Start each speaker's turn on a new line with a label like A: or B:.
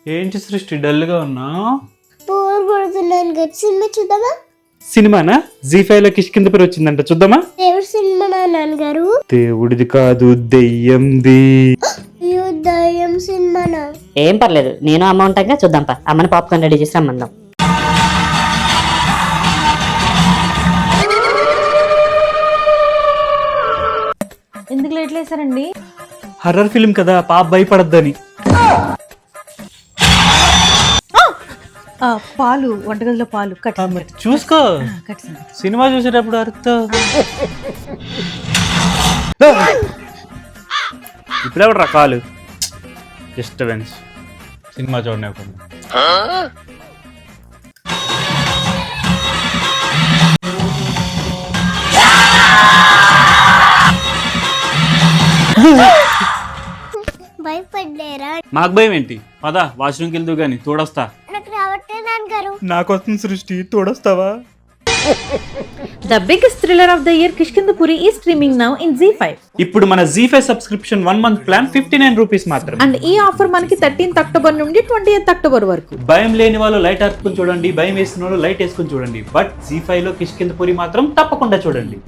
A: ఏంటి సృష్టి డల్గా ఉన్నా?
B: బోర్ కొడుతున్నాను కదా, సినిమా చూద్దామా?
A: సినిమానా? జీ5 లో కిష్కిందపూరి వచ్చిందంట, చూద్దామా?
B: దేవుడి సినిమా నాన్నగారు.
A: దేవుడిది కాదు, దెయ్యంది.
B: అయ్యో, దయ్యం సినిమానా?
C: ఏం పర్లేదు, నేను అమ్మ ఉంటాగా, చూద్దాంపా. అమ్మని పాప్కార్న్ రెడీ చేసి రమ్మందాం.
D: ఎందుకు లేట్ లేసారండి?
A: హర్రర్ ఫిల్మ్ కదా, పాప భయపడద్దని.
D: పాలు, వంటగదిలో పాలు
A: చూసుకో, సినిమా చూసేటప్పుడు అర్థం. ఇప్పుడెవడు రకాలు డిస్టర్బెన్స్. సినిమా చూడలేకుండా
B: భయపడ్డారా?
A: మాకు భయం ఏంటి? పదా వాష్రూమ్కి వెళ్తూ గాని, తోడొస్తా.
B: నాకు రావట్లేదు నాన్నగారు.
A: నాకు వస్తుంది సృష్టి, తోడొస్తావా?
D: The biggest thriller of the year, Kishkindapuri, is streaming now in ZEE5.
A: ఇప్పుడు మన జీ5 సబ్స్క్రిప్షన్ 1 month ప్లాన్ 59 రూపీస్ మాత్రమే.
D: అండ్ ఈ ఆఫర్ మనకి 13th అక్టోబర్ నుండి 20th అక్టోబర్ వరకు.
A: భయం లేని వాళ్ళు లైట్ ఆర్పుకొని చూడండి, భయం వేసిన వాళ్ళు లైట్ వేసుకొని చూడండి. బట్ జీ5 లో కిష్కిందపూరి మాత్రం తప్పకుండా చూడండి.